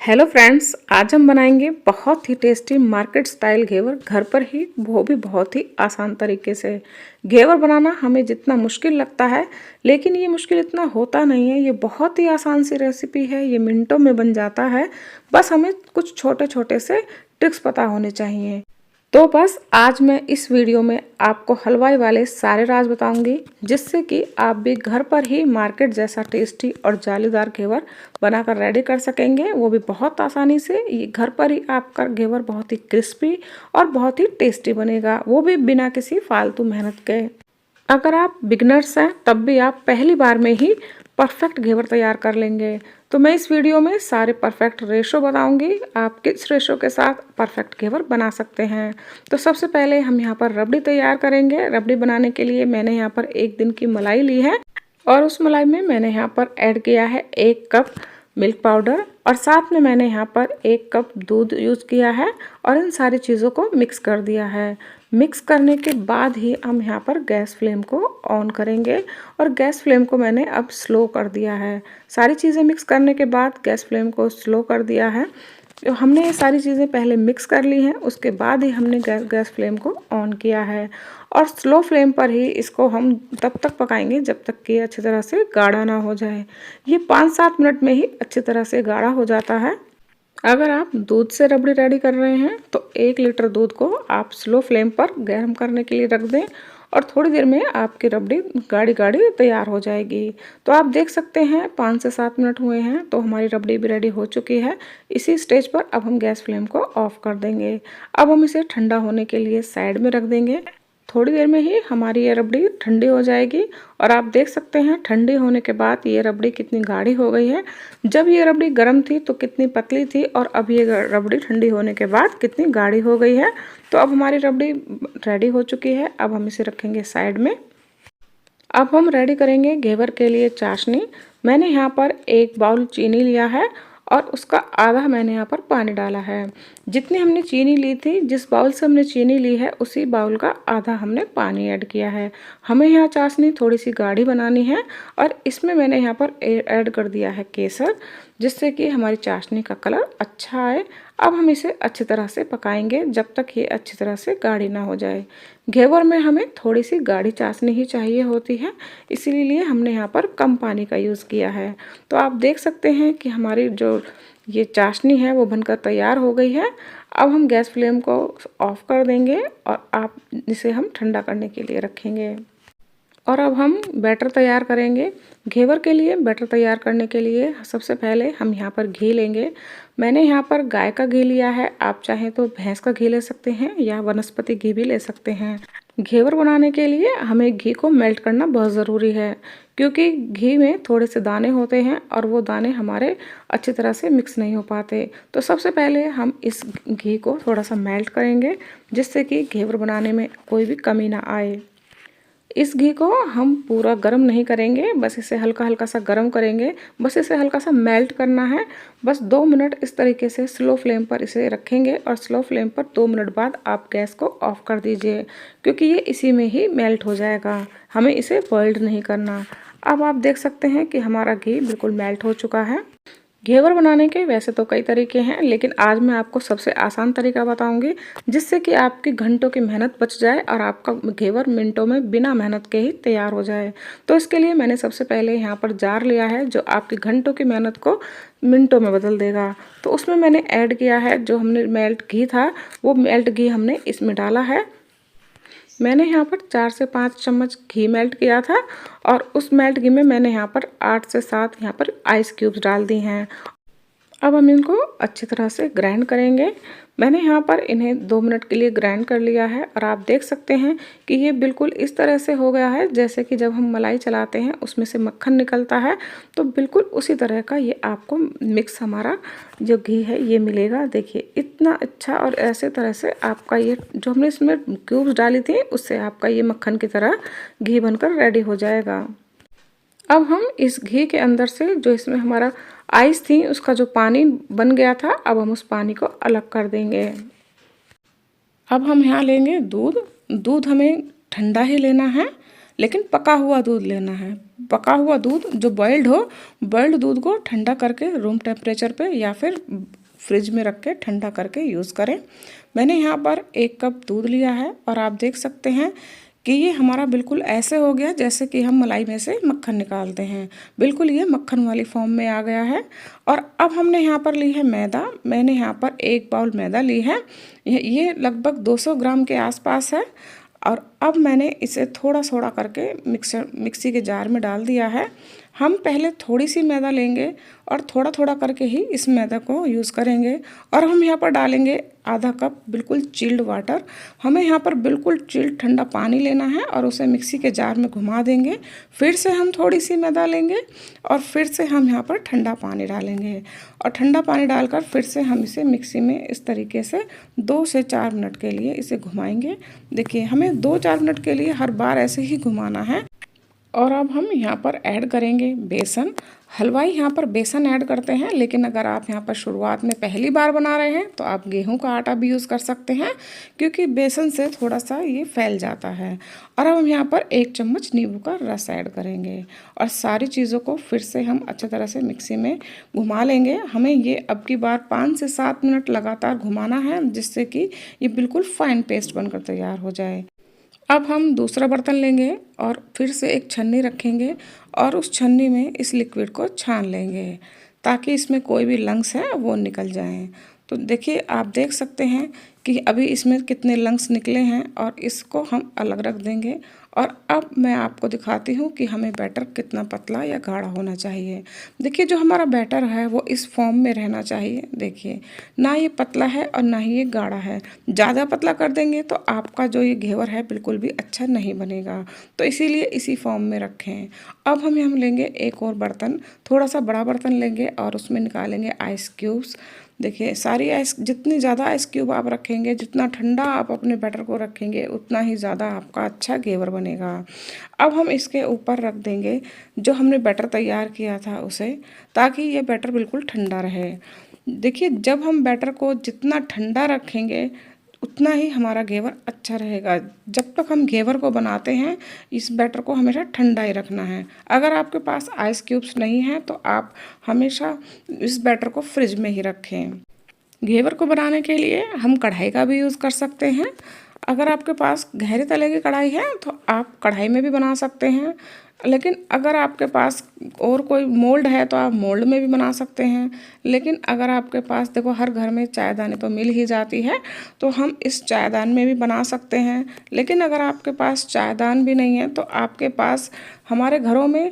Hello friends, आज हम बनाएंगे बहुत ही टेस्टी मार्केट स्टाइल घेवर घर पर ही, वो भी बहुत ही आसान तरीके से। घेवर बनाना हमें जितना मुश्किल लगता है, लेकिन ये मुश्किल इतना होता नहीं है। ये बहुत ही आसान सी रेसिपी है, ये मिनटों में बन जाता है। बस हमें कुछ छोटे छोटे से ट्रिक्स पता होने चाहिए। तो बस आज मैं इस वीडियो में आपको हलवाई वाले सारे राज बताऊंगी, जिससे कि आप भी घर पर ही मार्केट जैसा टेस्टी और जालीदार घेवर बनाकर रेडी कर सकेंगे, वो भी बहुत आसानी से। ये घर पर ही आपका घेवर बहुत ही क्रिस्पी और बहुत ही टेस्टी बनेगा, वो भी बिना किसी फालतू मेहनत के। अगर आप बिगनर्स हैं तब भी आप पहली बार में ही परफेक्ट घेवर तैयार कर लेंगे। तो मैं इस वीडियो में सारे परफेक्ट रेशो बताऊंगी, आप किस रेशो के साथ परफेक्ट घेवर बना सकते हैं। तो सबसे पहले हम यहाँ पर रबड़ी तैयार करेंगे। रबड़ी बनाने के लिए मैंने यहाँ पर 1 दिन की मलाई ली है और उस मलाई में मैंने यहाँ पर ऐड किया है 1 कप मिल्क पाउडर और साथ में मैंने यहाँ पर 1 कप दूध यूज़ किया है और इन सारी चीज़ों को मिक्स कर दिया है। मिक्स करने के बाद ही हम यहाँ पर गैस फ्लेम को ऑन करेंगे और गैस फ्लेम को मैंने अब स्लो कर दिया है। सारी चीज़ें मिक्स करने के बाद गैस फ्लेम को स्लो कर दिया है। तो हमने ये सारी चीज़ें पहले मिक्स कर ली हैं, उसके बाद ही हमने गैस फ्लेम को ऑन किया है और स्लो फ्लेम पर ही इसको हम तब तक पकाएंगे जब तक कि अच्छी तरह से गाढ़ा ना हो जाए। ये 5-7 मिनट में ही अच्छी तरह से गाढ़ा हो जाता है। अगर आप दूध से रबड़ी रेडी कर रहे हैं तो 1 लीटर दूध को आप स्लो फ्लेम पर गर्म करने के लिए रख दें और थोड़ी देर में आपकी रबड़ी गाढ़ी गाढ़ी तैयार हो जाएगी। तो आप देख सकते हैं 5 से 7 मिनट हुए हैं तो हमारी रबड़ी भी रेडी हो चुकी है। इसी स्टेज पर अब हम गैस फ्लेम को ऑफ कर देंगे। अब हम इसे ठंडा होने के लिए साइड में रख देंगे। थोड़ी देर में ही हमारी ये रबड़ी ठंडी हो जाएगी और आप देख सकते हैं ठंडी होने के बाद ये रबड़ी कितनी गाढ़ी हो गई है। जब ये रबड़ी गर्म थी तो कितनी पतली थी और अब ये रबड़ी ठंडी होने के बाद कितनी गाढ़ी हो गई है। तो अब हमारी रबड़ी रेडी हो चुकी है। अब हम इसे रखेंगे साइड में। अब हम रेडी करेंगे घेवर के लिए चाशनी। मैंने यहाँ पर 1 बाउल चीनी लिया है और उसका आधा मैंने यहाँ पर पानी डाला है। जितनी हमने चीनी ली थी, जिस बाउल से हमने चीनी ली है उसी बाउल का आधा हमने पानी ऐड किया है। हमें यहाँ चाशनी थोड़ी सी गाढ़ी बनानी है और इसमें मैंने यहाँ पर ऐड कर दिया है केसर, जिससे कि हमारी चाशनी का कलर अच्छा आए। अब हम इसे अच्छी तरह से पकाएंगे जब तक ये अच्छी तरह से गाढ़ी ना हो जाए। घेवर में हमें थोड़ी सी गाढ़ी चाशनी ही चाहिए होती है, इसीलिए हमने यहाँ पर कम पानी का यूज़ किया है। तो आप देख सकते हैं कि हमारी जो ये चाशनी है वो बनकर तैयार हो गई है। अब हम गैस फ्लेम को ऑफ कर देंगे और आप इसे हम ठंडा करने के लिए रखेंगे। और अब हम बैटर तैयार करेंगे। घेवर के लिए बैटर तैयार करने के लिए सबसे पहले हम यहाँ पर घी लेंगे। मैंने यहाँ पर गाय का घी लिया है, आप चाहें तो भैंस का घी ले सकते हैं या वनस्पति घी भी ले सकते हैं। घेवर बनाने के लिए हमें घी को मेल्ट करना बहुत ज़रूरी है, क्योंकि घी में थोड़े से दाने होते हैं और वो दाने हमारे अच्छी तरह से मिक्स नहीं हो पाते। तो सबसे पहले हम इस घी को थोड़ा सा मेल्ट करेंगे, जिससे कि घेवर बनाने में कोई भी कमी ना आए। इस घी को हम पूरा गर्म नहीं करेंगे, बस इसे हल्का हल्का सा गर्म करेंगे। बस इसे हल्का सा मेल्ट करना है। बस 2 मिनट इस तरीके से स्लो फ्लेम पर इसे रखेंगे और स्लो फ्लेम पर 2 मिनट बाद आप गैस को ऑफ कर दीजिए, क्योंकि ये इसी में ही मेल्ट हो जाएगा। हमें इसे बॉइल्ड नहीं करना। अब आप देख सकते हैं कि हमारा घी बिल्कुल मेल्ट हो चुका है। घेवर बनाने के वैसे तो कई तरीके हैं, लेकिन आज मैं आपको सबसे आसान तरीका बताऊंगी, जिससे कि आपकी घंटों की मेहनत बच जाए और आपका घेवर मिनटों में बिना मेहनत के ही तैयार हो जाए। तो इसके लिए मैंने सबसे पहले यहाँ पर जार लिया है, जो आपकी घंटों की मेहनत को मिनटों में बदल देगा। तो उसमें मैंने ऐड किया है जो हमने मेल्ट घी था, वो मेल्ट घी हमने इसमें डाला है। मैंने यहाँ पर 4 से 5 चम्मच घी मेल्ट किया था और उस मेल्ट घी में मैंने यहाँ पर 8 से 7 यहाँ पर आइस क्यूब्स डाल दी हैं। अब हम इनको अच्छी तरह से ग्राइंड करेंगे। मैंने यहाँ पर इन्हें 2 मिनट के लिए ग्राइंड कर लिया है और आप देख सकते हैं कि ये बिल्कुल इस तरह से हो गया है जैसे कि जब हम मलाई चलाते हैं उसमें से मक्खन निकलता है। तो बिल्कुल उसी तरह का ये आपको मिक्स हमारा जो घी है ये मिलेगा। देखिए इतना अच्छा, और ऐसे तरह से आपका ये जो हमने इसमें क्यूब्स डाली थी उससे आपका ये मक्खन की तरह घी बनकर रेडी हो जाएगा। अब हम इस घी के अंदर से जो इसमें हमारा आइस थी उसका जो पानी बन गया था, अब हम उस पानी को अलग कर देंगे। अब हम यहाँ लेंगे दूध। दूध हमें ठंडा ही लेना है, लेकिन पका हुआ दूध लेना है। पका हुआ दूध जो बॉइल्ड दूध को ठंडा करके रूम टेम्परेचर पे या फिर फ्रिज में रख के ठंडा करके यूज़ करें। मैंने यहाँ पर 1 कप दूध लिया है और आप देख सकते हैं कि ये हमारा बिल्कुल ऐसे हो गया जैसे कि हम मलाई में से मक्खन निकालते हैं। बिल्कुल ये मक्खन वाली फॉर्म में आ गया है। और अब हमने यहाँ पर ली है मैदा। मैंने यहाँ पर 1 बाउल मैदा ली है। ये लगभग 200 ग्राम के आसपास है। और अब मैंने इसे थोड़ा थोड़ा करके मिक्सी के जार में डाल दिया है। हम पहले थोड़ी सी मैदा लेंगे और थोड़ा थोड़ा करके ही इस मैदा को यूज़ करेंगे। और हम यहाँ पर डालेंगे आधा कप बिल्कुल चिल्ड वाटर। हमें यहाँ पर बिल्कुल चिल्ड ठंडा पानी लेना है और उसे मिक्सी के जार में घुमा देंगे। फिर से हम थोड़ी सी मैदा लेंगे और फिर से हम यहाँ पर ठंडा पानी डालेंगे और ठंडा पानी डालकर फिर से हम इसे मिक्सी में इस तरीके से 2 से 4 मिनट के लिए इसे घुमाएंगे। देखिए हमें 2-4 मिनट के लिए हर बार ऐसे ही घुमाना है। और अब हम यहाँ पर ऐड करेंगे बेसन। हलवाई यहाँ पर बेसन ऐड करते हैं, लेकिन अगर आप यहाँ पर शुरुआत में पहली बार बना रहे हैं तो आप गेहूं का आटा भी यूज़ कर सकते हैं, क्योंकि बेसन से थोड़ा सा ये फैल जाता है। और अब हम यहाँ पर 1 चम्मच नींबू का रस ऐड करेंगे और सारी चीज़ों को फिर से हम अच्छी तरह से मिक्सी में घुमा लेंगे। हमें ये अब की बार 5 से 7 मिनट लगातार घुमाना है, जिससे कि ये बिल्कुल फाइन पेस्ट बनकर तैयार हो जाए। अब हम दूसरा बर्तन लेंगे और फिर से एक छन्नी रखेंगे और उस छन्नी में इस लिक्विड को छान लेंगे ताकि इसमें कोई भी लंग्स है वो निकल जाएं। तो देखिए आप देख सकते हैं कि अभी इसमें कितने लंग्स निकले हैं और इसको हम अलग रख देंगे। और अब मैं आपको दिखाती हूँ कि हमें बैटर कितना पतला या गाढ़ा होना चाहिए। देखिए जो हमारा बैटर है वो इस फॉर्म में रहना चाहिए। देखिए ना ये पतला है और ना ही ये गाढ़ा है। ज़्यादा पतला कर देंगे तो आपका जो ये घेवर है बिल्कुल भी अच्छा नहीं बनेगा, तो इसीलिए इसी फॉर्म में रखें। अब हम लेंगे एक और बर्तन, थोड़ा सा बड़ा बर्तन लेंगे और उसमें निकालेंगे आइस क्यूब्स। देखिए सारी आइस, जितनी ज़्यादा आइस क्यूब आप रखेंगे, जितना ठंडा आप अपने बैटर को रखेंगे, उतना ही ज़्यादा आपका अच्छा घेवर बनेगा। अब हम इसके ऊपर रख देंगे जो हमने बैटर तैयार किया था उसे, ताकि ये बैटर बिल्कुल ठंडा रहे। देखिए जब हम बैटर को जितना ठंडा रखेंगे उतना ही हमारा घेवर अच्छा रहेगा। जब तक हम घेवर को बनाते हैं इस बैटर को हमेशा ठंडा ही रखना है। अगर आपके पास आइस क्यूब्स नहीं हैं तो आप हमेशा इस बैटर को फ्रिज में ही रखें। घेवर को बनाने के लिए हम कढ़ाई का भी यूज़ कर सकते हैं। अगर आपके पास गहरे तले की कढ़ाई है तो आप कढ़ाई में भी बना सकते हैं, लेकिन अगर आपके पास और कोई मोल्ड है तो आप मोल्ड में भी बना सकते हैं। लेकिन अगर आपके पास, देखो हर घर में चायदानी तो मिल ही जाती है, तो हम इस चायदान में भी बना सकते हैं। लेकिन अगर आपके पास चायदान भी नहीं है तो आपके पास, हमारे घरों में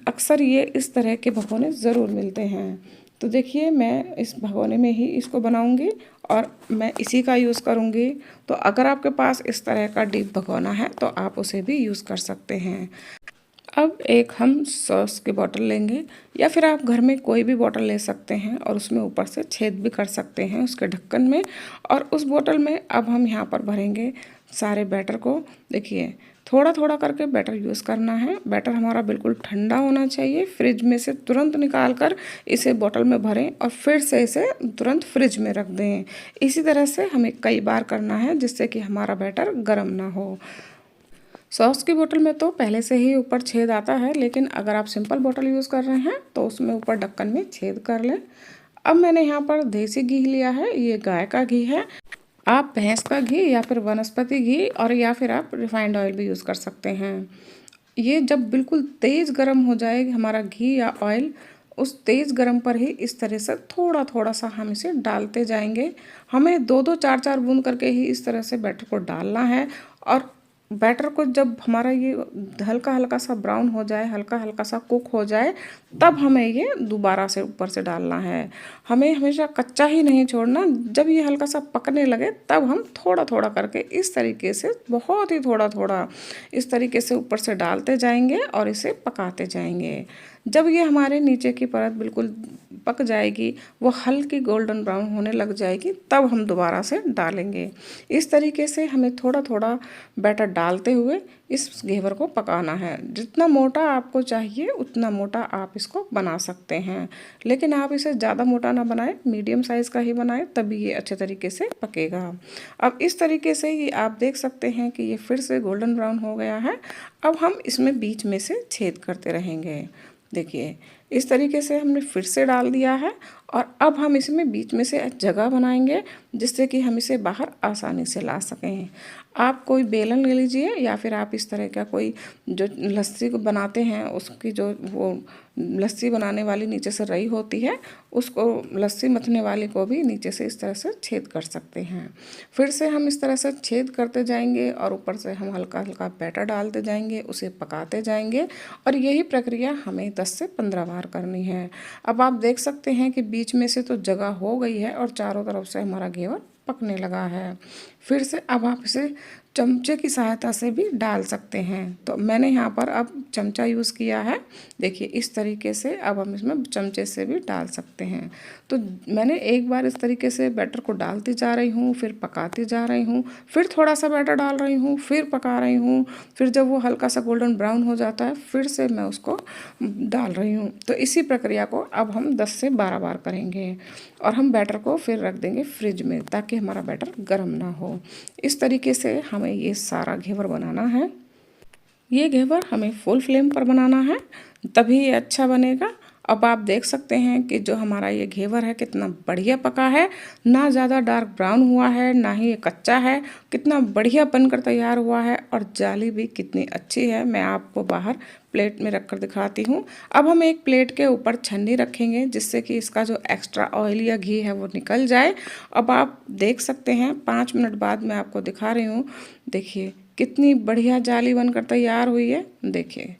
अक्सर ये इस तरह के भगोने ज़रूर मिलते हैं। तो देखिए मैं इस भगोने में ही इसको बनाऊंगी और मैं इसी का यूज़ करूंगी। तो अगर आपके पास इस तरह का डीप भगोना है तो आप उसे भी यूज़ कर सकते हैं। अब एक हम सॉस की बॉटल लेंगे, या फिर आप घर में कोई भी बॉटल ले सकते हैं और उसमें ऊपर से छेद भी कर सकते हैं उसके ढक्कन में। और उस बॉटल में अब हम यहाँ पर भरेंगे सारे बैटर को। देखिए थोड़ा थोड़ा करके बैटर यूज़ करना है। बैटर हमारा बिल्कुल ठंडा होना चाहिए। फ्रिज में से तुरंत निकाल कर इसे बॉटल में भरें और फिर से इसे तुरंत फ्रिज में रख दें। इसी तरह से हमें कई बार करना है, जिससे कि हमारा बैटर गर्म ना हो। सॉस की बोतल में तो पहले से ही ऊपर छेद आता है, लेकिन अगर आप सिंपल बोतल यूज़ कर रहे हैं तो उसमें ऊपर ढक्कन में छेद कर लें। अब मैंने यहाँ पर देसी घी लिया है, ये गाय का घी है। आप भैंस का घी या फिर वनस्पति घी और या फिर आप रिफाइंड ऑयल भी यूज़ कर सकते हैं। ये जब बिल्कुल तेज़ गर्म हो जाए हमारा घी या ऑयल, उस तेज़ गरम पर ही इस तरह से थोड़ा थोड़ा सा हम इसे डालते जाएंगे। हमें 2-2 4-4 बूंद करके ही इस तरह से बैटर को डालना है। और बैटर को जब हमारा ये हल्का हल्का सा ब्राउन हो जाए, हल्का हल्का सा कुक हो जाए, तब हमें ये दोबारा से ऊपर से डालना है। हमें हमेशा कच्चा ही नहीं छोड़ना। जब ये हल्का सा पकने लगे तब हम थोड़ा थोड़ा करके इस तरीके से, बहुत ही थोड़ा थोड़ा इस तरीके से ऊपर से डालते जाएंगे और इसे पकाते जाएंगे। जब ये हमारे नीचे की परत बिल्कुल पक जाएगी, वो हल्की गोल्डन ब्राउन होने लग जाएगी, तब हम दोबारा से डालेंगे। इस तरीके से हमें थोड़ा थोड़ा बैटर डालते हुए इस घेवर को पकाना है। जितना मोटा आपको चाहिए उतना मोटा आप इसको बना सकते हैं, लेकिन आप इसे ज़्यादा मोटा ना बनाएं, मीडियम साइज़ का ही बनाएं, तभी ये अच्छे तरीके से पकेगा। अब इस तरीके से ये आप देख सकते हैं कि ये फिर से गोल्डन ब्राउन हो गया है। अब हम इसमें बीच में से छेद करते रहेंगे। देखिए इस तरीके से हमने फिर से डाल दिया है, और अब हम इसमें बीच में से जगह बनाएंगे जिससे कि हम इसे बाहर आसानी से ला सकें। आप कोई बेलन ले लीजिए, या फिर आप इस तरह का कोई जो लस्सी को बनाते हैं उसकी जो वो लस्सी बनाने वाली नीचे से रही होती है, उसको लस्सी मथने वाली को भी नीचे से इस तरह से छेद कर सकते हैं। फिर से हम इस तरह से छेद करते जाएंगे और ऊपर से हम हल्का हल्का बैटर डालते जाएंगे, उसे पकाते जाएंगे, और यही प्रक्रिया हमें 10 से 15 बार करनी है। अब आप देख सकते हैं कि बीच में से तो जगह हो गई है और चारों तरफ से हमारा घेवर पकने लगा है। फिर से अब आप इसे चमचे की सहायता से भी डाल सकते हैं। तो मैंने यहाँ पर अब चमचा यूज़ किया है। देखिए इस तरीके से अब हम इसमें चमचे से भी डाल सकते हैं। तो मैंने एक बार इस तरीके से बैटर को डालती जा रही हूँ, फिर पकाती जा रही हूँ, फिर थोड़ा सा बैटर डाल रही हूँ, फिर पका रही हूँ, फिर जब वो हल्का सा गोल्डन ब्राउन हो जाता है फिर से मैं उसको डाल रही हूँ। तो इसी प्रक्रिया को अब हम 10 से 12 बार करेंगे, और हम बैटर को फिर रख देंगे फ्रिज में ताकि हमारा बैटर गर्म ना हो। इस तरीके से हमें ये सारा घेवर बनाना है। ये घेवर हमें फुल फ्लेम पर बनाना है, तभी ये अच्छा बनेगा। अब आप देख सकते हैं कि जो हमारा ये घेवर है कितना बढ़िया पका है, ना ज़्यादा डार्क ब्राउन हुआ है ना ही ये कच्चा है, कितना बढ़िया बनकर तैयार हुआ है, और जाली भी कितनी अच्छी है। मैं आपको बाहर प्लेट में रखकर दिखाती हूँ। अब हम एक प्लेट के ऊपर छन्नी रखेंगे जिससे कि इसका जो एक्स्ट्रा ऑयल या घी है वो निकल जाए। अब आप देख सकते हैं 5 मिनट बाद मैं आपको दिखा रही हूँ। देखिए कितनी बढ़िया जाली बनकर तैयार हुई है। देखिए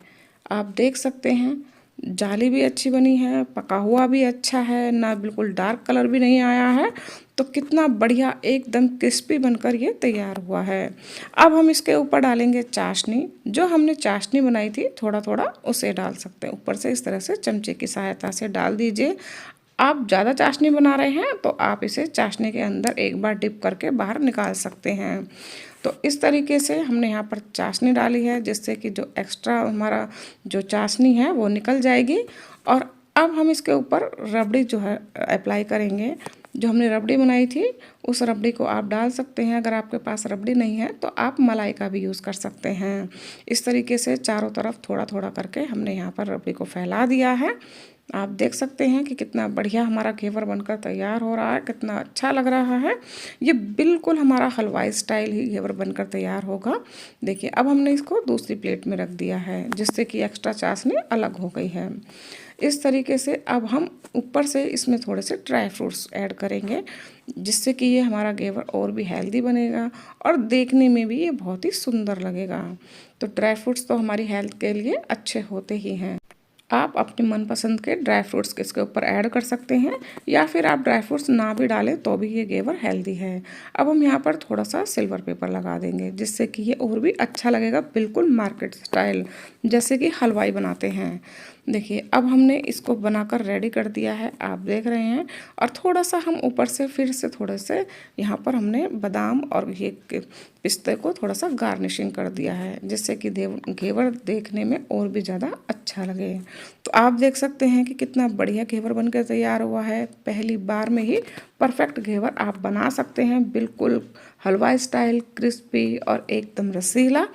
आप देख सकते हैं जाली भी अच्छी बनी है, पका हुआ भी अच्छा है, ना बिल्कुल डार्क कलर भी नहीं आया है। तो कितना बढ़िया एकदम क्रिस्पी बनकर ये तैयार हुआ है। अब हम इसके ऊपर डालेंगे चाशनी। जो हमने चाशनी बनाई थी थोड़ा थोड़ा उसे डाल सकते हैं ऊपर से, इस तरह से चमचे की सहायता से डाल दीजिए। आप ज़्यादा चाशनी बना रहे हैं तो आप इसे चाशनी के अंदर एक बार डिप करके बाहर निकाल सकते हैं। तो इस तरीके से हमने यहाँ पर चाशनी डाली है जिससे कि जो एक्स्ट्रा हमारा जो चाशनी है वो निकल जाएगी। और अब हम इसके ऊपर रबड़ी जो है अप्लाई करेंगे। जो हमने रबड़ी बनाई थी उस रबड़ी को आप डाल सकते हैं। अगर आपके पास रबड़ी नहीं है तो आप मलाई का भी यूज़ कर सकते हैं। इस तरीके से चारों तरफ थोड़ा थोड़ा करके हमने यहाँ पर रबड़ी को फैला दिया है। आप देख सकते हैं कि कितना बढ़िया हमारा घेवर बनकर तैयार हो रहा है, कितना अच्छा लग रहा है। ये बिल्कुल हमारा हलवाई स्टाइल ही घेवर बनकर तैयार होगा। देखिए अब हमने इसको दूसरी प्लेट में रख दिया है जिससे कि एक्स्ट्रा चाशनी अलग हो गई है। इस तरीके से अब हम ऊपर से इसमें थोड़े से ड्राई फ्रूट्स ऐड करेंगे जिससे कि ये हमारा घेवर और भी हेल्दी बनेगा और देखने में भी ये बहुत ही सुंदर लगेगा। तो ड्राई फ्रूट्स तो हमारी हेल्थ के लिए अच्छे होते ही हैं। आप अपने मनपसंद के ड्राई फ्रूट्स इसके ऊपर ऐड कर सकते हैं, या फिर आप ड्राई फ्रूट्स ना भी डालें तो भी ये घेवर हेल्दी है। अब हम यहाँ पर थोड़ा सा सिल्वर पेपर लगा देंगे जिससे कि ये और भी अच्छा लगेगा, बिल्कुल मार्केट स्टाइल जैसे कि हलवाई बनाते हैं। देखिए अब हमने इसको बनाकर रेडी कर दिया है, आप देख रहे हैं। और थोड़ा सा हम ऊपर से फिर से थोड़े से यहाँ पर हमने बादाम और ये पिस्ते को थोड़ा सा गार्निशिंग कर दिया है जिससे कि घेवर देखने में और भी ज़्यादा अच्छा लगे। तो आप देख सकते हैं कि कितना बढ़िया घेवर बनकर तैयार हुआ है। पहली बार में ही परफेक्ट घेवर आप बना सकते हैं, बिल्कुल हलवाई स्टाइल, क्रिस्पी और एकदम रसीला।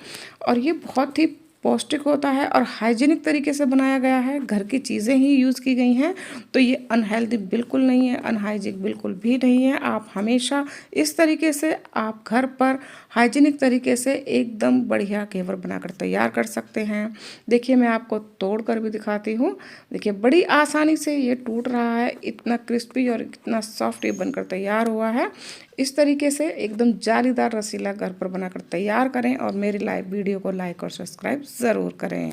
और ये बहुत ही पौष्टिक होता है और हाइजीनिक तरीके से बनाया गया है, घर की चीज़ें ही यूज़ की गई हैं। तो ये अनहेल्दी बिल्कुल नहीं है, अनहाइजीनिक बिल्कुल भी नहीं है। आप हमेशा इस तरीके से आप घर पर हाइजीनिक तरीके से एकदम बढ़िया घेवर बनाकर तैयार कर सकते हैं। देखिए मैं आपको तोड़ कर भी दिखाती हूँ। देखिए बड़ी आसानी से ये टूट रहा है, इतना क्रिस्पी और इतना सॉफ्ट ये बनकर तैयार हुआ है। इस तरीके से एकदम जालीदार रसीला घर पर बनाकर तैयार करें और मेरी लाइव वीडियो को लाइक और सब्सक्राइब ज़रूर करें।